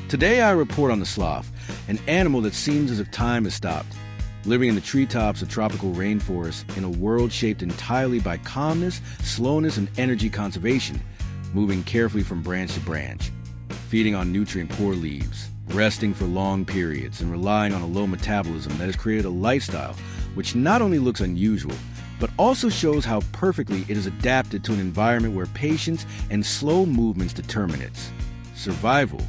Today I report on the sloth, an animal that seems as if time has stopped, living in the treetops of tropical rainforests in a world shaped entirely by calmness, slowness, and energy conservation, moving carefully from branch to branch, feeding on nutrient-poor leaves, resting for long periods, and relying on a low metabolism that has created a lifestyle which not only looks unusual, but also shows how perfectly it is adapted to an environment where patience and slow movements determine its survival.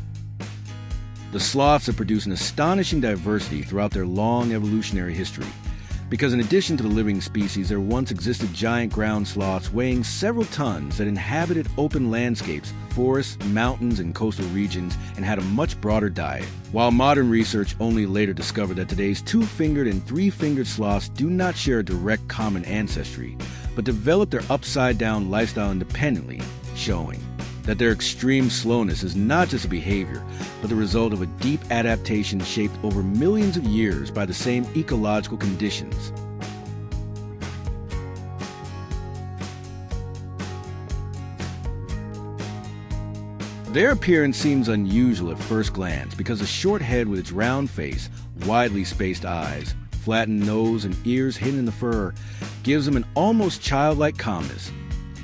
The sloths have produced an astonishing diversity throughout their long evolutionary history, because in addition to the living species, there once existed giant ground sloths weighing several tons that inhabited open landscapes, forests, mountains, and coastal regions, and had a much broader diet. While modern research only later discovered that today's two-fingered and three-fingered sloths do not share a direct common ancestry, but developed their upside-down lifestyle independently, showing that their extreme slowness is not just a behavior, but the result of a deep adaptation shaped over millions of years by the same ecological conditions. Their appearance seems unusual at first glance because a short head with its round face, widely spaced eyes, flattened nose, and ears hidden in the fur gives them an almost childlike calmness,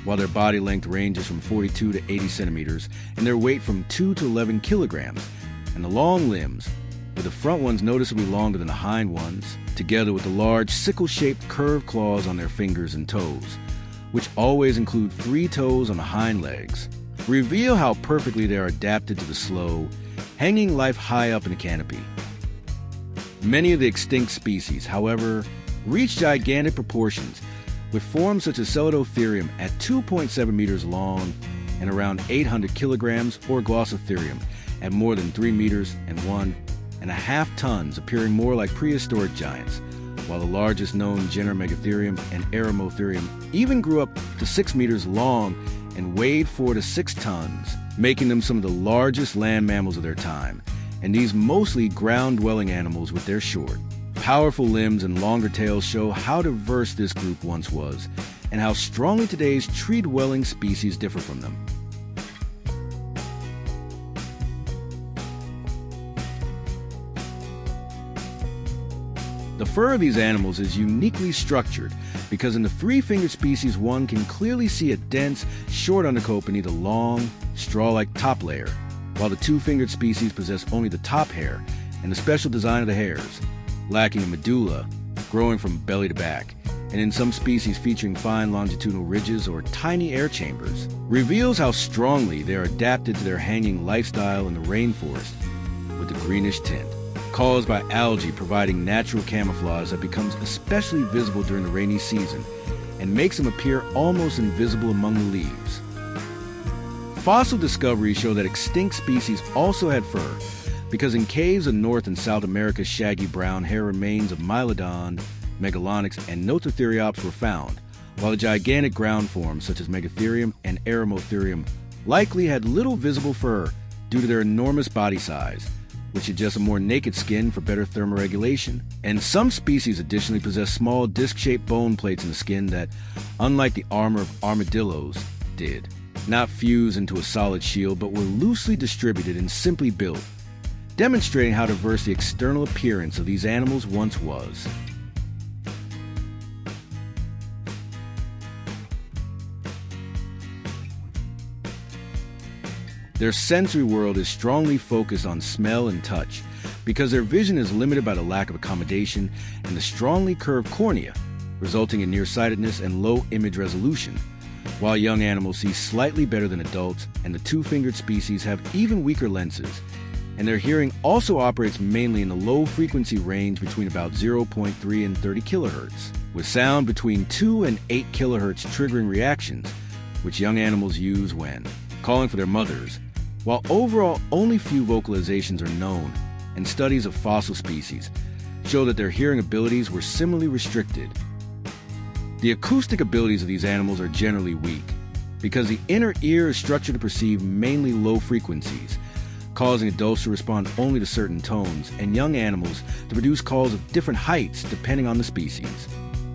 while their body length ranges from 42 to 80 centimeters and their weight from 2 to 11 kilograms, and the long limbs, with the front ones noticeably longer than the hind ones, together with the large sickle-shaped curved claws on their fingers and toes, which always include 3 toes on the hind legs, reveal how perfectly they are adapted to the slow, hanging life high up in a canopy. Many of the extinct species, however, reach gigantic proportions, with forms such as Celadophyrium at 2.7 meters long and around 800 kilograms, or Glossophyrium at more than 3 meters and 1.5 tons, appearing more like prehistoric giants, while the largest known genera Megatherium and Eremotherium even grew up to 6 meters long and weighed 4 to 6 tons, making them some of the largest land mammals of their time, and these mostly ground-dwelling animals with their short, powerful limbs and longer tails show how diverse this group once was, and how strongly today's tree-dwelling species differ from them. The fur of these animals is uniquely structured because in the three-fingered species one can clearly see a dense, short undercoat beneath a long, straw-like top layer, while the two-fingered species possess only the top hair and the special design of the hairs, lacking a medulla, growing from belly to back, and in some species featuring fine longitudinal ridges or tiny air chambers, reveals how strongly they are adapted to their hanging lifestyle in the rainforest with a greenish tint, caused by algae providing natural camouflage that becomes especially visible during the rainy season and makes them appear almost invisible among the leaves. Fossil discoveries show that extinct species also had fur, because in caves of North and South America's shaggy brown hair remains of Mylodon, Megalonyx, and Nototheriops were found, while the gigantic ground forms such as Megatherium and Eremotherium likely had little visible fur due to their enormous body size, which suggests a more naked skin for better thermoregulation. And some species additionally possess small disc-shaped bone plates in the skin that, unlike the armor of armadillos, did not fuse into a solid shield but were loosely distributed and simply built, demonstrating how diverse the external appearance of these animals once was. Their sensory world is strongly focused on smell and touch, because their vision is limited by the lack of accommodation and the strongly curved cornea, resulting in nearsightedness and low image resolution, while young animals see slightly better than adults, and the two-fingered species have even weaker lenses, and their hearing also operates mainly in the low-frequency range between about 0.3 and 30 kilohertz, with sound between 2 and 8 kilohertz triggering reactions, which young animals use when calling for their mothers, while overall only few vocalizations are known, and studies of fossil species show that their hearing abilities were similarly restricted. The acoustic abilities of these animals are generally weak, because the inner ear is structured to perceive mainly low frequencies, causing adults to respond only to certain tones, and young animals to produce calls of different heights depending on the species.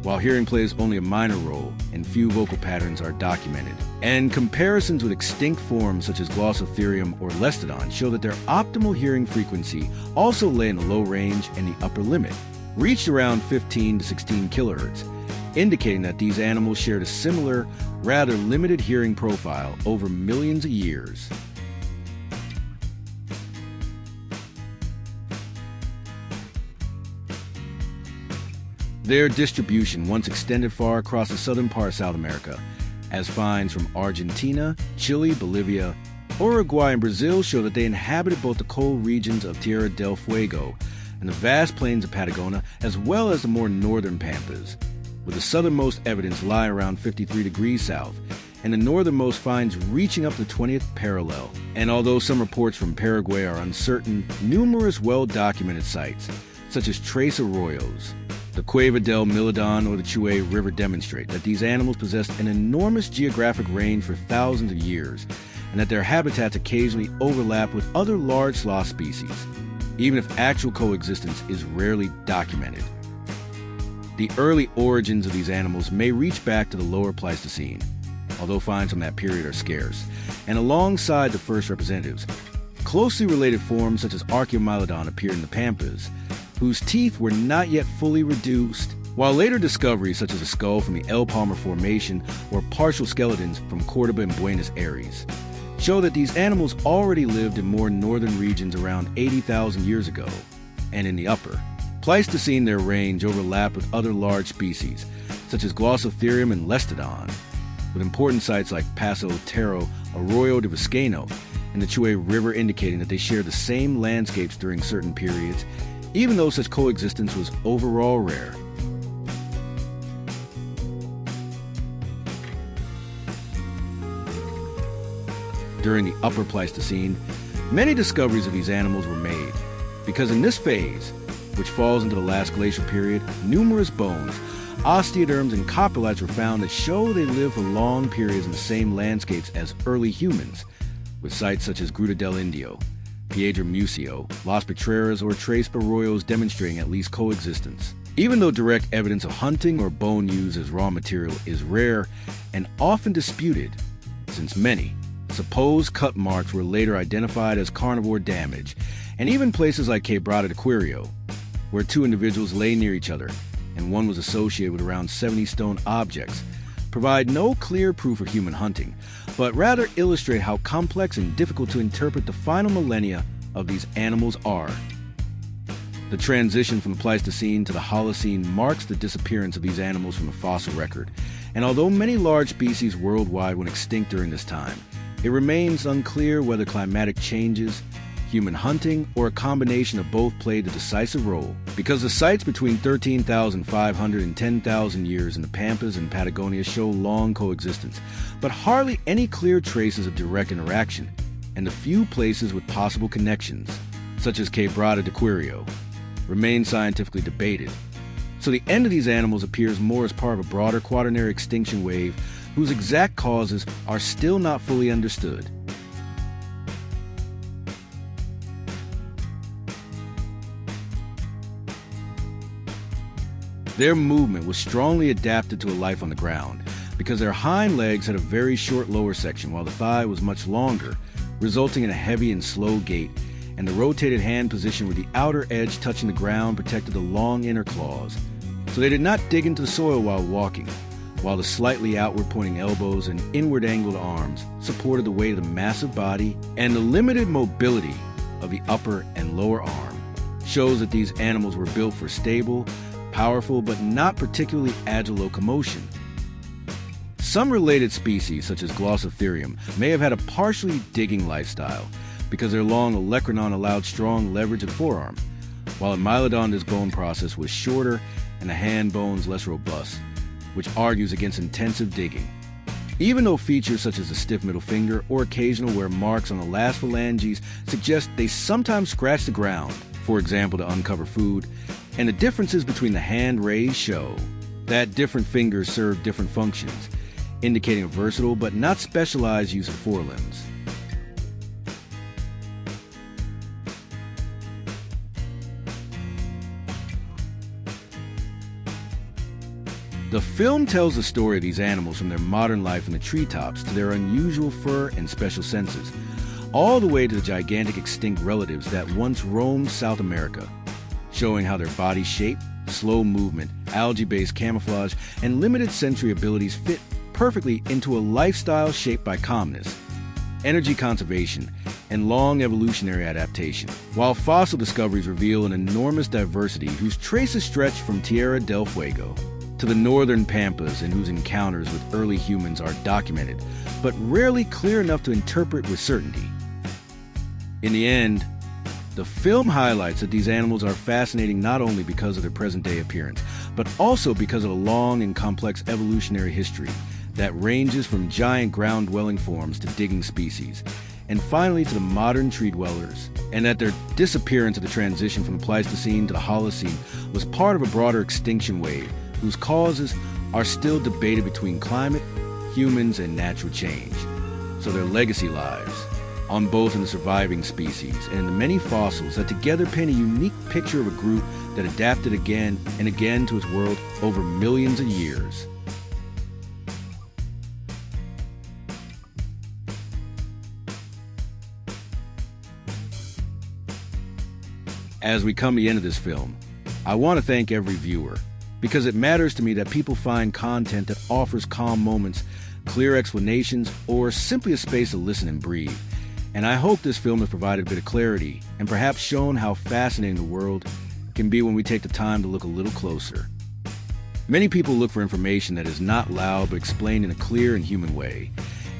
while hearing plays only a minor role and few vocal patterns are documented. And comparisons with extinct forms such as Glossotherium or Lestodon show that their optimal hearing frequency also lay in the low range and the upper limit, reached around 15 to 16 kilohertz, indicating that these animals shared a similar, rather limited hearing profile over millions of years. Their distribution once extended far across the southern part of South America, as finds from Argentina, Chile, Bolivia, Uruguay, and Brazil show that they inhabited both the cold regions of Tierra del Fuego and the vast plains of Patagonia, as well as the more northern Pampas, with the southernmost evidence lying around 53 degrees south, and the northernmost finds reaching up to the 20th parallel. And although some reports from Paraguay are uncertain, numerous well-documented sites, such as trace arroyos, the Cueva del Mylodon or the Chue River, demonstrate that these animals possessed an enormous geographic range for thousands of years, and that their habitats occasionally overlap with other large sloth species, even if actual coexistence is rarely documented. The early origins of these animals may reach back to the lower Pleistocene, although finds from that period are scarce, and alongside the first representatives, closely related forms such as Archaeomylodon appeared in the Pampas, whose teeth were not yet fully reduced, while later discoveries such as a skull from the El Palmar Formation or partial skeletons from Cordoba and Buenos Aires show that these animals already lived in more northern regions around 80,000 years ago. And in the upper Pleistocene, their range overlapped with other large species such as Glossotherium and Lestodon, with important sites like Paso Terro, Arroyo de Vizcaino, and the Chue River indicating that they shared the same landscapes during certain periods, even though such coexistence was overall rare. During the upper Pleistocene, many discoveries of these animals were made, because in this phase, which falls into the last glacial period, numerous bones, osteoderms, and coprolites were found that show they lived for long periods in the same landscapes as early humans, with sites such as Gruta del Indio, Piedra Museo, Las Petreras, or Trace Arroyos demonstrating at least coexistence. Even though direct evidence of hunting or bone use as raw material is rare and often disputed, since many supposed cut marks were later identified as carnivore damage, and even places like Quebrada de Quirio, where two individuals lay near each other and one was associated with around 70 stone objects, provide no clear proof of human hunting, but rather illustrate how complex and difficult to interpret the final millennia of these animals are. The transition from the Pleistocene to the Holocene marks the disappearance of these animals from the fossil record, and although many large species worldwide went extinct during this time, it remains unclear whether climatic changes, human hunting, or a combination of both played a decisive role, because the sites between 13,500 and 10,000 years in the Pampas and Patagonia show long coexistence, but hardly any clear traces of direct interaction, and the few places with possible connections, such as Quebrada de Quirio, remain scientifically debated. So the end of these animals appears more as part of a broader quaternary extinction wave whose exact causes are still not fully understood. Their movement was strongly adapted to a life on the ground, because their hind legs had a very short lower section while the thigh was much longer, resulting in a heavy and slow gait, and the rotated hand position with the outer edge touching the ground protected the long inner claws, so they did not dig into the soil while walking, while the slightly outward pointing elbows and inward angled arms supported the weight of the massive body, and the limited mobility of the upper and lower arm shows that these animals were built for stable, powerful, but not particularly agile locomotion. Some related species, such as Glossotherium, may have had a partially digging lifestyle, because their long olecranon allowed strong leverage of the forearm, while in Mylodon this bone process was shorter and the hand bones less robust, which argues against intensive digging. Even though features such as the stiff middle finger or occasional wear marks on the last phalanges suggest they sometimes scratch the ground, for example to uncover food, and the differences between the hand rays show that different fingers serve different functions, indicating a versatile but not specialized use of forelimbs. The film tells the story of these animals from their modern life in the treetops to their unusual fur and special senses, all the way to the gigantic extinct relatives that once roamed South America, showing how their body shape, slow movement, algae-based camouflage, and limited sensory abilities fit perfectly into a lifestyle shaped by calmness, energy conservation, and long evolutionary adaptation, while fossil discoveries reveal an enormous diversity whose traces stretch from Tierra del Fuego to the northern Pampas, and whose encounters with early humans are documented, but rarely clear enough to interpret with certainty. In the end, the film highlights that these animals are fascinating not only because of their present-day appearance, but also because of a long and complex evolutionary history that ranges from giant ground-dwelling forms to digging species, and finally to the modern tree dwellers, and that their disappearance at the transition from the Pleistocene to the Holocene was part of a broader extinction wave whose causes are still debated between climate, humans, and natural change. So their legacy lies on both in the surviving species and in the many fossils that together paint a unique picture of a group that adapted again and again to its world over millions of years. As we come to the end of this film, I want to thank every viewer, because it matters to me that people find content that offers calm moments, clear explanations, or simply a space to listen and breathe. And I hope this film has provided a bit of clarity and perhaps shown how fascinating the world can be when we take the time to look a little closer. Many people look for information that is not loud but explained in a clear and human way.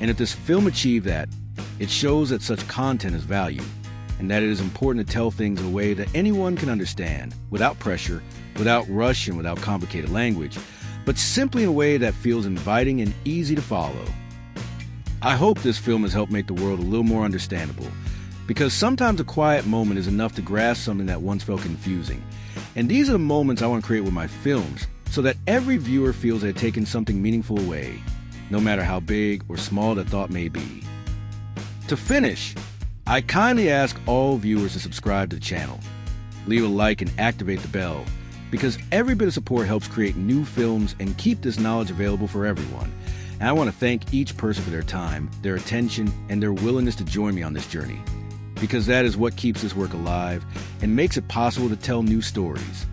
And if this film achieved that, it shows that such content is valued, and that it is important to tell things in a way that anyone can understand, without pressure, without rush, and without complicated language, but simply in a way that feels inviting and easy to follow. I hope this film has helped make the world a little more understandable, because sometimes a quiet moment is enough to grasp something that once felt confusing. And these are the moments I want to create with my films, so that every viewer feels they've taken something meaningful away, no matter how big or small that thought may be. To finish, I kindly ask all viewers to subscribe to the channel, leave a like, and activate the bell, because every bit of support helps create new films and keep this knowledge available for everyone. And I want to thank each person for their time, their attention, and their willingness to join me on this journey, because that is what keeps this work alive and makes it possible to tell new stories.